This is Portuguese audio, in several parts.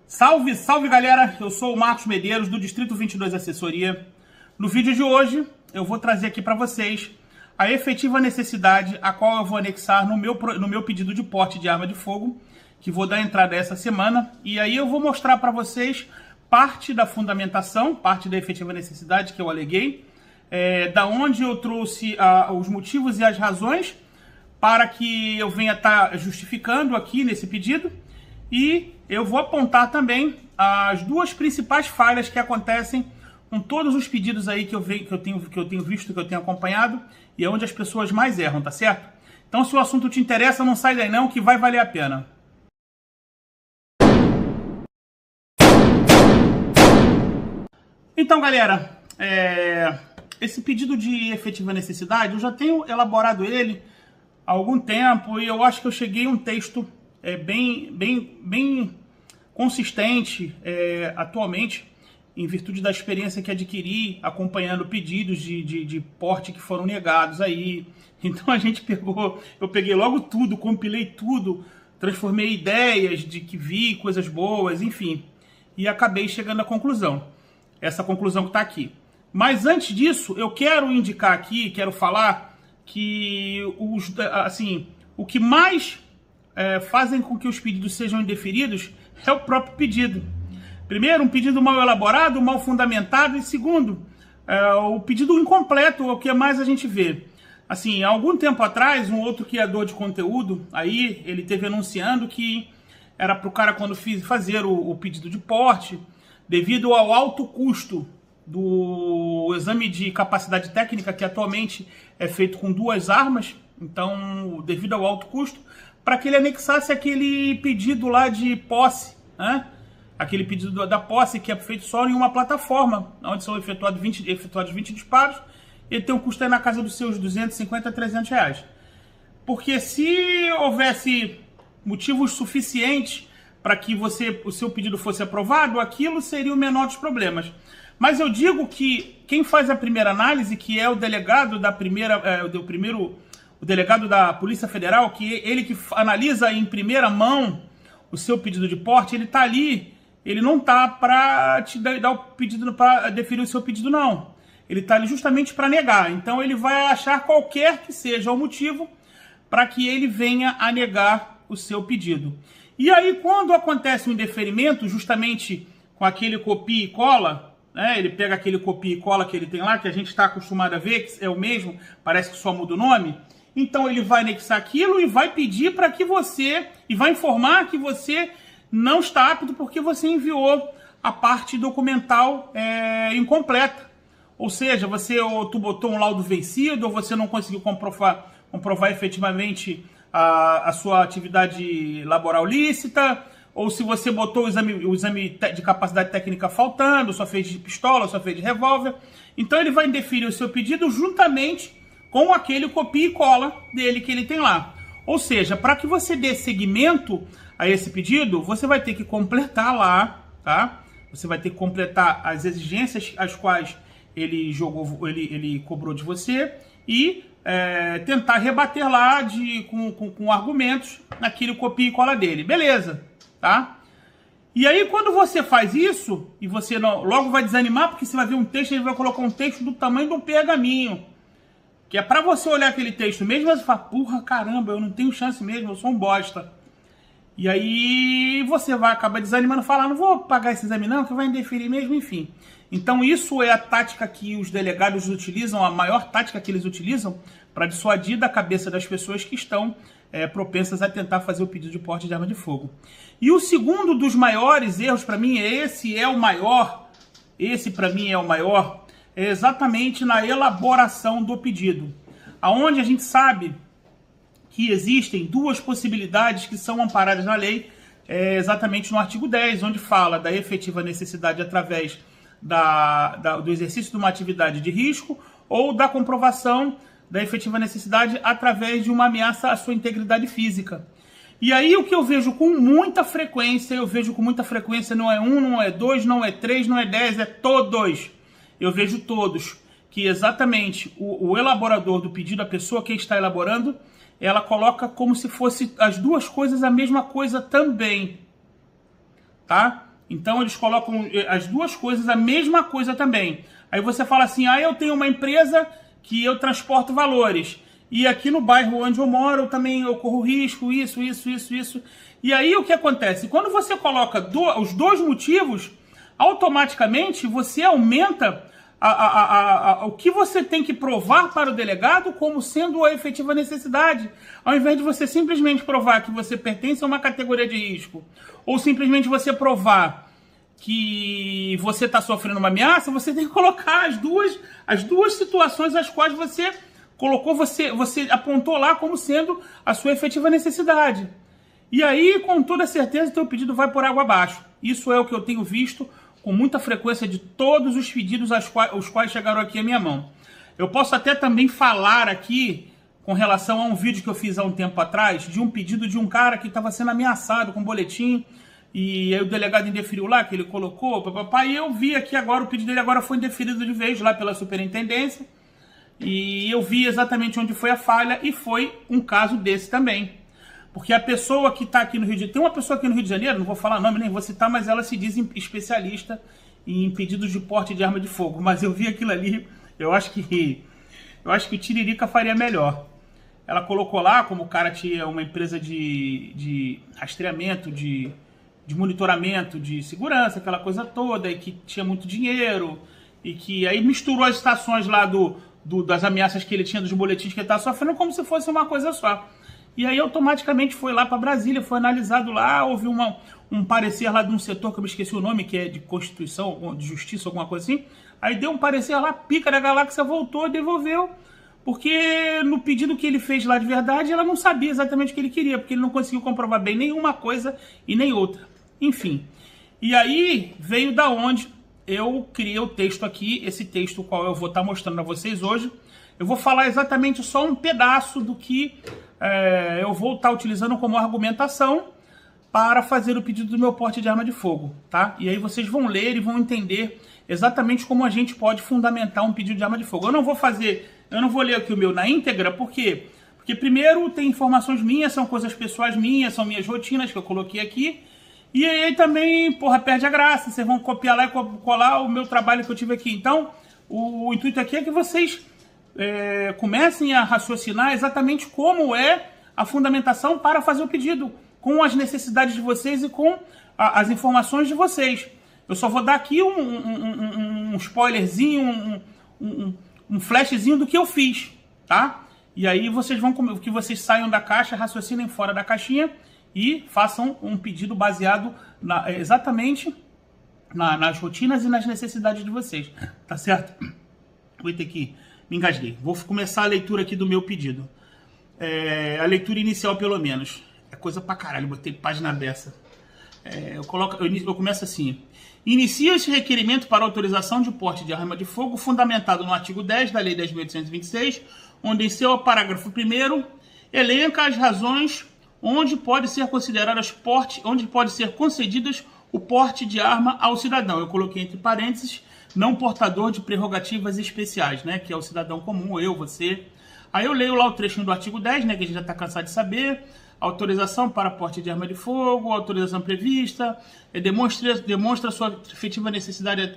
Salve, salve galera, eu sou o Marcos Medeiros do Distrito 22 Assessoria. No vídeo de hoje eu vou trazer aqui para vocês a efetiva necessidade a qual eu vou anexar no meu pedido de porte de arma de fogo, que vou dar entrada essa semana, e aí eu vou mostrar para vocês parte da fundamentação, parte da efetiva necessidade que eu aleguei, da onde eu trouxe os motivos e as razões para que eu venha estar justificando aqui nesse pedido, e eu vou apontar também as duas principais falhas que acontecem com todos os pedidos aí que eu tenho visto, que eu tenho acompanhado, e é onde as pessoas mais erram, tá certo? Então, se o assunto te interessa, não sai daí não, que vai valer a pena. Então, galera, esse pedido de efetiva necessidade, eu já tenho elaborado ele há algum tempo, e eu acho que eu cheguei a um texto bem consistente atualmente, em virtude da experiência que adquiri acompanhando pedidos de porte que foram negados aí. Então eu peguei logo tudo, compilei tudo, transformei ideias de que vi, coisas boas, enfim, e acabei chegando à conclusão. Essa conclusão que está aqui. Mas antes disso, eu quero indicar aqui, quero falar que o que mais fazem com que os pedidos sejam indeferidos é o próprio pedido. Primeiro, um pedido mal elaborado, mal fundamentado, e segundo, o pedido incompleto, é o que mais a gente vê. Assim, há algum tempo atrás, um outro criador de conteúdo, aí ele teve anunciando que era para o cara, quando fazer o pedido de porte, devido ao alto custo do exame de capacidade técnica, que atualmente é feito com 2 armas, então, devido ao alto custo, para que ele anexasse aquele pedido lá de posse, né? Aquele pedido da posse que é feito só em uma plataforma, onde são efetuados 20 disparos, ele tem um custo aí na casa dos seus 250 a 300 reais. Porque se houvesse motivos suficientes para que o seu pedido fosse aprovado, aquilo seria o menor dos problemas. Mas eu digo que quem faz a primeira análise, que é o delegado o delegado da Polícia Federal, que ele que analisa em primeira mão o seu pedido de porte, ele está ali, ele não está para te dar o pedido, para deferir o seu pedido, não. Ele está ali justamente para negar. Então ele vai achar qualquer que seja o motivo para que ele venha a negar o seu pedido. E aí, quando acontece um indeferimento, justamente com aquele copia e cola, né, ele pega aquele copia e cola que ele tem lá, que a gente está acostumado a ver, que é o mesmo, parece que só muda o nome. Então ele vai anexar aquilo e vai pedir para que você, e vai informar que você não está apto porque você enviou a parte documental incompleta. Ou seja, tu botou um laudo vencido, ou você não conseguiu comprovar efetivamente a sua atividade laboral lícita, ou se você botou o exame de capacidade técnica faltando, só fez de pistola, só fez de revólver. Então ele vai indeferir o seu pedido juntamente com aquele copia e cola dele que ele tem lá. Ou seja, para que você dê seguimento a esse pedido, você vai ter que completar lá, tá? Você vai ter que completar as exigências as quais ele cobrou de você e tentar rebater lá com argumentos naquele copia e cola dele. Beleza, tá? E aí, quando você faz isso, e você logo vai desanimar, porque você vai ver um texto, ele vai colocar um texto do tamanho de um pergaminho, que é para você olhar aquele texto mesmo, e você fala, porra, caramba, eu não tenho chance mesmo, eu sou um bosta. E aí você vai acabar desanimando, falar, não vou pagar esse exame não, que vai indeferir mesmo, enfim. Então isso é a tática que os delegados utilizam, a maior tática que eles utilizam para dissuadir da cabeça das pessoas que estão propensas a tentar fazer o pedido de porte de arma de fogo. E o segundo dos maiores erros, para mim, esse para mim é o maior, é exatamente na elaboração do pedido, aonde a gente sabe que existem 2 possibilidades que são amparadas na lei, exatamente no artigo 10, onde fala da efetiva necessidade através do exercício de uma atividade de risco ou da comprovação da efetiva necessidade através de uma ameaça à sua integridade física. E aí o que eu vejo com muita frequência, não é 1, não é 2, não é 3, não é 10, é todos. Eu vejo todos, que exatamente o elaborador do pedido, a pessoa que está elaborando, ela coloca como se fosse as duas coisas a mesma coisa também, tá? Então eles colocam as duas coisas, a mesma coisa também. Aí você fala assim, eu tenho uma empresa que eu transporto valores. E aqui no bairro onde eu moro também eu corro risco, isso. E aí o que acontece? Quando você coloca os dois motivos, automaticamente você aumenta o que você tem que provar para o delegado como sendo a efetiva necessidade. Ao invés de você simplesmente provar que você pertence a uma categoria de risco, ou simplesmente você provar que você está sofrendo uma ameaça, você tem que colocar as duas situações as quais você colocou, você apontou lá como sendo a sua efetiva necessidade. E aí, com toda certeza, o teu pedido vai por água abaixo. Isso é o que eu tenho visto com muita frequência de todos os pedidos os quais chegaram aqui à minha mão. Eu posso até também falar aqui, com relação a um vídeo que eu fiz há um tempo atrás, de um pedido de um cara que estava sendo ameaçado com boletim, e aí o delegado indeferiu lá, que ele colocou, e eu vi aqui agora, o pedido dele agora foi indeferido de vez lá pela superintendência, e eu vi exatamente onde foi a falha, e foi um caso desse também. Porque a pessoa que está aqui no Rio de Janeiro, tem uma pessoa aqui no Rio de Janeiro, não vou falar nome, nem vou citar, mas ela se diz especialista em pedidos de porte de arma de fogo. Mas eu vi aquilo ali, eu acho que o Tiririca faria melhor. Ela colocou lá, como o cara tinha uma empresa de rastreamento, de monitoramento, de segurança, aquela coisa toda, e que tinha muito dinheiro, e que aí misturou as estações lá das ameaças que ele tinha, dos boletins que ele estava sofrendo, como se fosse uma coisa só. E aí automaticamente foi lá para Brasília, foi analisado lá, houve um parecer lá de um setor que eu me esqueci o nome, que é de Constituição, de Justiça, alguma coisa assim. Aí deu um parecer lá, pica da galáxia, voltou, devolveu, porque no pedido que ele fez lá de verdade, ela não sabia exatamente o que ele queria, porque ele não conseguiu comprovar bem nenhuma coisa e nem outra. Enfim, e aí veio da onde eu criei o texto aqui, esse texto o qual eu vou estar mostrando a vocês hoje. Eu vou falar exatamente só um pedaço do que eu vou estar utilizando como argumentação para fazer o pedido do meu porte de arma de fogo, tá? E aí vocês vão ler e vão entender exatamente como a gente pode fundamentar um pedido de arma de fogo. Eu não vou ler aqui o meu na íntegra, por quê? Porque primeiro tem informações minhas, são coisas pessoais minhas, são minhas rotinas que eu coloquei aqui. E aí também, perde a graça, vocês vão copiar lá e colar o meu trabalho que eu tive aqui. Então, o intuito aqui é que vocês comecem a raciocinar exatamente como é a fundamentação para fazer o pedido, com as necessidades de vocês e com as informações de vocês. Eu só vou dar aqui um spoilerzinho, um flashzinho do que eu fiz, tá? E aí vocês que vocês saiam da caixa, raciocinem fora da caixinha e façam um pedido baseado exatamente nas rotinas e nas necessidades de vocês, tá certo? Vou ter que me engasguei. Vou começar a leitura aqui do meu pedido. A leitura inicial, pelo menos. É coisa pra caralho, botei página dessa. Eu começo assim. Inicia-se requerimento para autorização de porte de arma de fogo, fundamentado no artigo 10 da Lei 10.826, onde em seu parágrafo 1º elenca as razões onde pode ser concedidas o porte de arma ao cidadão. Eu coloquei entre parênteses, não portador de prerrogativas especiais, né? Que é o cidadão comum, eu, você. Aí eu leio lá o trechinho do artigo 10, né? Que a gente já está cansado de saber. Autorização para porte de arma de fogo, autorização prevista, demonstra sua efetiva necessidade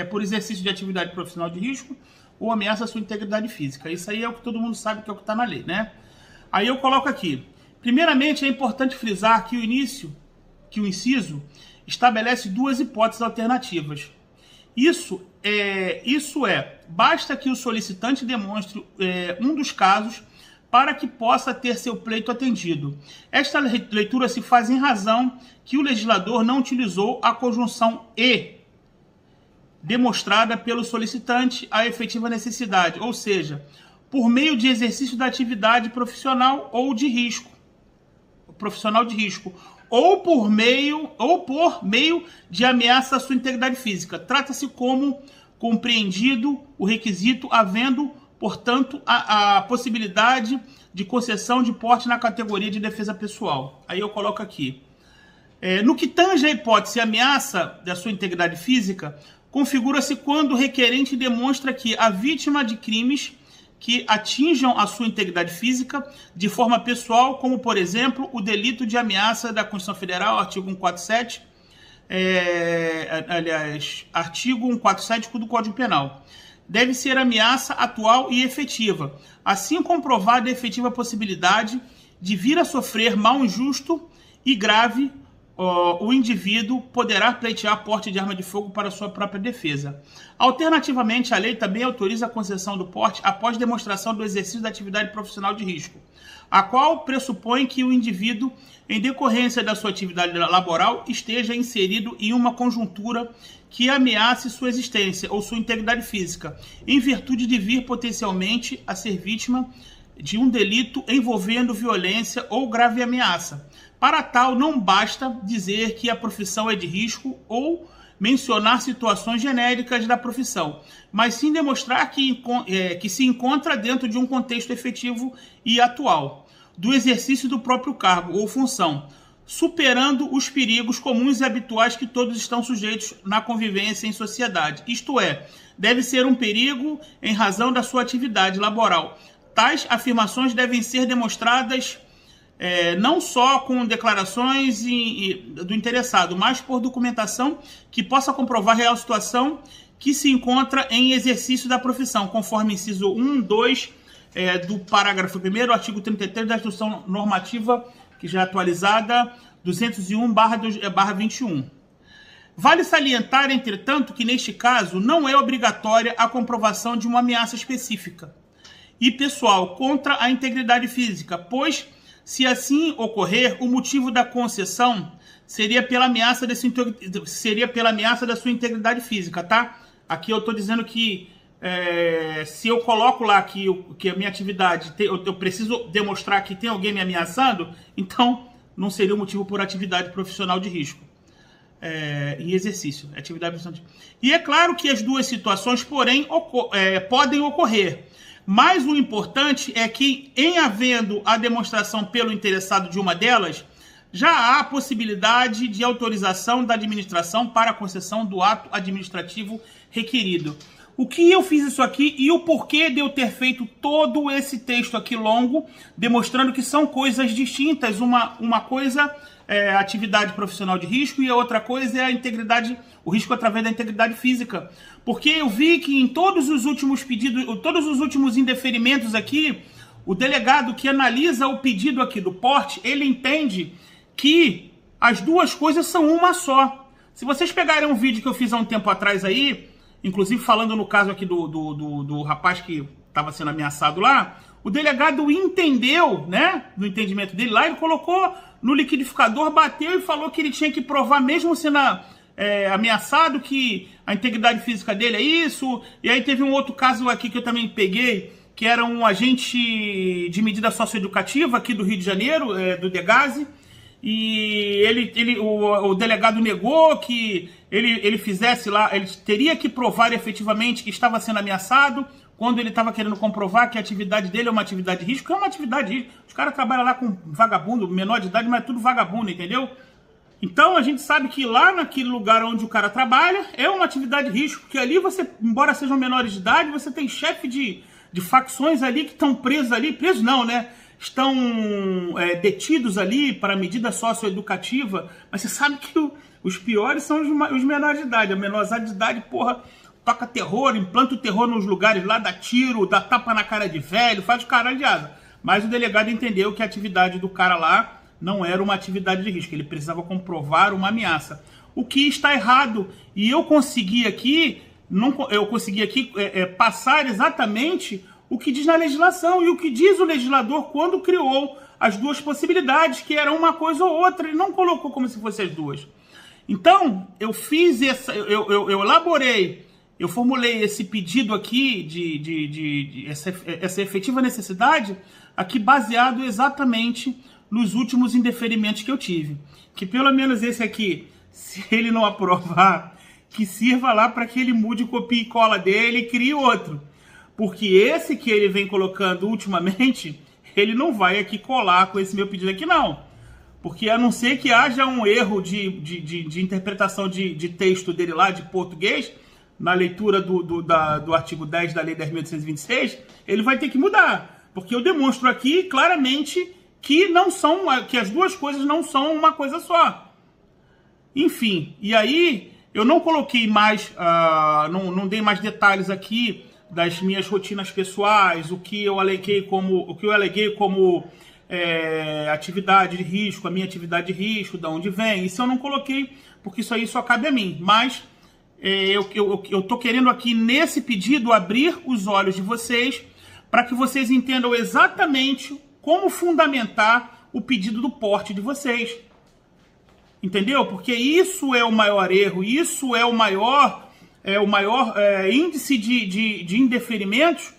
por exercício de atividade profissional de risco ou ameaça a sua integridade física. Isso aí é o que todo mundo sabe que é o que está na lei, né? Aí eu coloco aqui. Primeiramente, é importante frisar que o inciso estabelece duas hipóteses alternativas. Isso é, basta que o solicitante demonstre um dos casos para que possa ter seu pleito atendido. Esta leitura se faz em razão que o legislador não utilizou a conjunção e demonstrada pelo solicitante a efetiva necessidade, ou seja, por meio de exercício da atividade profissional ou de risco, ou por meio de ameaça à sua integridade física. Trata-se como compreendido o requisito, havendo, portanto, a possibilidade de concessão de porte na categoria de defesa pessoal. Aí eu coloco aqui. No que tange a hipótese ameaça da sua integridade física, configura-se quando o requerente demonstra que a vítima de crimes que atinjam a sua integridade física de forma pessoal, como, por exemplo, o delito de ameaça da Constituição Federal, artigo 147, aliás, artigo 147 do Código Penal. Deve ser ameaça atual e efetiva, assim comprovada a efetiva possibilidade de vir a sofrer mal injusto e grave, o indivíduo poderá pleitear porte de arma de fogo para sua própria defesa. Alternativamente, a lei também autoriza a concessão do porte após demonstração do exercício da atividade profissional de risco, a qual pressupõe que o indivíduo, em decorrência da sua atividade laboral, esteja inserido em uma conjuntura que ameace sua existência ou sua integridade física, em virtude de vir potencialmente a ser vítima de um delito envolvendo violência ou grave ameaça. Para tal, não basta dizer que a profissão é de risco ou mencionar situações genéricas da profissão, mas sim demonstrar que se encontra dentro de um contexto efetivo e atual do exercício do próprio cargo ou função, superando os perigos comuns e habituais que todos estão sujeitos na convivência em sociedade. Isto é, deve ser um perigo em razão da sua atividade laboral. Tais afirmações devem ser demonstradas não só com declarações do interessado, mas por documentação que possa comprovar a real situação que se encontra em exercício da profissão, conforme inciso 1, 2 do parágrafo 1º, artigo 33 da Instrução Normativa, que já é atualizada, 201/21. Vale salientar, entretanto, que neste caso não é obrigatória a comprovação de uma ameaça específica e pessoal contra a integridade física, pois, se assim ocorrer, o motivo da concessão seria pela ameaça da sua integridade física, tá? Aqui eu estou dizendo que se eu coloco lá que a minha atividade, eu preciso demonstrar que tem alguém me ameaçando, então não seria o motivo por atividade profissional de risco. Em exercício, atividade profissional de risco. E é claro que as duas situações, porém, podem ocorrer. Mas o importante é que, em havendo a demonstração pelo interessado de uma delas, já há possibilidade de autorização da administração para a concessão do ato administrativo requerido. O que eu fiz isso aqui e o porquê de eu ter feito todo esse texto aqui longo, demonstrando que são coisas distintas. Uma coisa é a atividade profissional de risco e a outra coisa é a integridade, o risco através da integridade física. Porque eu vi que em todos os últimos pedidos, todos os últimos indeferimentos aqui, o delegado que analisa o pedido aqui do porte, ele entende que as duas coisas são uma só. Se vocês pegarem um vídeo que eu fiz há um tempo atrás aí, inclusive falando no caso aqui do rapaz que estava sendo ameaçado lá, o delegado entendeu, né, no entendimento dele lá, ele colocou no liquidificador, bateu e falou que ele tinha que provar, mesmo sendo ameaçado, que a integridade física dele é isso. E aí teve um outro caso aqui que eu também peguei, que era um agente de medida socioeducativa aqui do Rio de Janeiro, do Degase, e o delegado negou que ele fizesse lá, ele teria que provar efetivamente que estava sendo ameaçado, quando ele estava querendo comprovar que a atividade dele é uma atividade de risco. É uma atividade de risco. Os caras trabalham lá com vagabundo, menor de idade, mas é tudo vagabundo, entendeu? Então a gente sabe que lá naquele lugar onde o cara trabalha é uma atividade de risco, porque ali você, embora sejam menores de idade, você tem chefe de facções ali que estão presos ali, presos não, né? Estão detidos ali para medida socioeducativa, mas você sabe que os piores são os menores de idade. A menorzada de idade, porra, toca terror, implanta o terror nos lugares lá, dá tiro, dá tapa na cara de velho, faz o caralho de asa. Mas o delegado entendeu que a atividade do cara lá não era uma atividade de risco, ele precisava comprovar uma ameaça. O que está errado. E eu consegui aqui, passar exatamente o que diz na legislação e o que diz o legislador quando criou as duas possibilidades, que eram uma coisa ou outra. Ele não colocou como se fossem as duas. Então, eu fiz eu elaborei, eu formulei esse pedido aqui essa efetiva necessidade aqui baseado exatamente nos últimos indeferimentos que eu tive. Que pelo menos esse aqui, se ele não aprovar, que sirva lá para que ele mude copia e cola dele e crie outro. Porque esse que ele vem colocando ultimamente, ele não vai aqui colar com esse meu pedido aqui, não. Porque a não ser que haja um erro de interpretação de texto dele lá, de português, na leitura do artigo 10 da Lei 10.826, ele vai ter que mudar. Porque eu demonstro aqui claramente que as duas coisas não são uma coisa só. Enfim, e aí eu não coloquei mais, não dei mais detalhes aqui das minhas rotinas pessoais, o que eu aleguei como atividade de risco, a minha atividade de risco, de onde vem. Isso eu não coloquei, porque isso aí só cabe a mim. Mas eu tô querendo aqui, nesse pedido, abrir os olhos de vocês para que vocês entendam exatamente como fundamentar o pedido do porte de vocês. Entendeu? Porque isso é o maior erro, isso é o maior índice de indeferimentos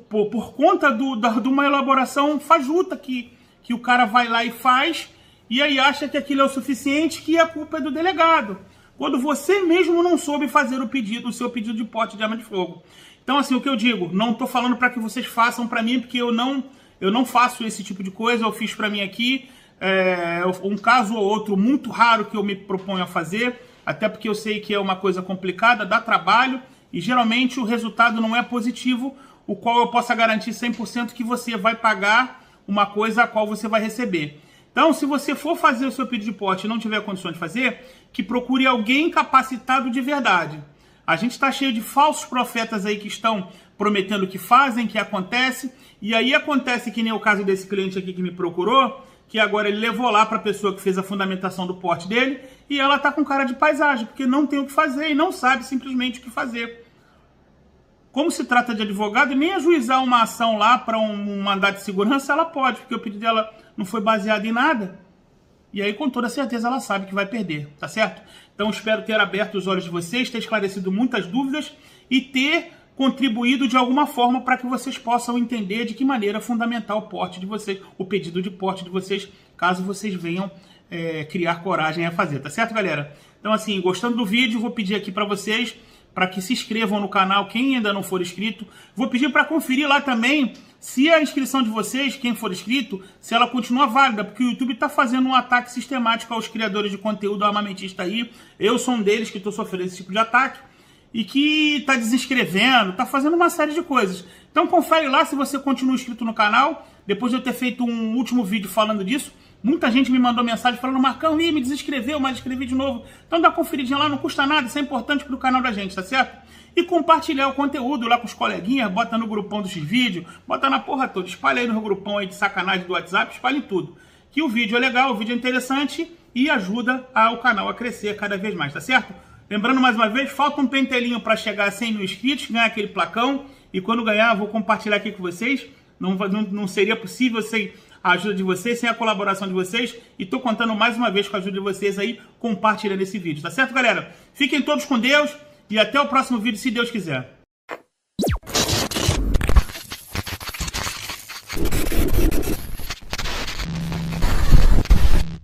por conta de uma elaboração fajuta que o cara vai lá e faz, e aí acha que aquilo é o suficiente, que a culpa é do delegado. Quando você mesmo não soube fazer o seu pedido de porte de arma de fogo. Então, assim, o que eu digo, não estou falando para que vocês façam para mim, porque eu não faço esse tipo de coisa, eu fiz para mim aqui, um caso ou outro muito raro que eu me proponho a fazer, até porque eu sei que é uma coisa complicada, dá trabalho, e geralmente o resultado não é positivo, o qual eu possa garantir 100% que você vai pagar uma coisa a qual você vai receber. Então, se você for fazer o seu pedido de porte e não tiver condições de fazer, que procure alguém capacitado de verdade. A gente está cheio de falsos profetas aí que estão prometendo que fazem, que acontece, e aí acontece que nem o caso desse cliente aqui que me procurou, que agora ele levou lá para a pessoa que fez a fundamentação do porte dele, e ela está com cara de paisagem, porque não tem o que fazer e não sabe simplesmente o que fazer. Como se trata de advogado, nem ajuizar uma ação lá para um mandado de segurança ela pode, porque o pedido dela não foi baseado em nada. E aí, com toda certeza, ela sabe que vai perder, tá certo? Então, espero ter aberto os olhos de vocês, ter esclarecido muitas dúvidas e ter contribuído de alguma forma para que vocês possam entender de que maneira fundamentar o porte de vocês, o pedido de porte de vocês, caso vocês venham criar coragem a fazer, tá certo, galera? Então, assim, gostando do vídeo, vou pedir aqui para vocês para que se inscrevam no canal, quem ainda não for inscrito. Vou pedir para conferir lá também se a inscrição de vocês, quem for inscrito, se ela continua válida, porque o YouTube está fazendo um ataque sistemático aos criadores de conteúdo armamentista aí. Eu sou um deles que estou sofrendo esse tipo de ataque e que está desinscrevendo, está fazendo uma série de coisas. Então confere lá se você continua inscrito no canal. Depois de eu ter feito um último vídeo falando disso, muita gente me mandou mensagem falando: Marcão, me desinscreveu, mas inscrevi de novo. Então dá uma conferidinha lá, não custa nada, isso é importante para o canal da gente, tá certo? E compartilhar o conteúdo lá com os coleguinhas, bota no grupão dos vídeos, bota na porra toda, espalha aí no grupão aí de sacanagem do WhatsApp, espalha em tudo. Que o vídeo é legal, o vídeo é interessante e ajuda o canal a crescer cada vez mais, tá certo? Lembrando mais uma vez, falta um pentelinho para chegar a 100 mil inscritos, ganhar aquele placão, e quando ganhar, vou compartilhar aqui com vocês. Não seria possível sem a ajuda de vocês, sem a colaboração de vocês, e tô contando mais uma vez com a ajuda de vocês aí, compartilhando esse vídeo, tá certo, galera? Fiquem todos com Deus, e até o próximo vídeo, se Deus quiser.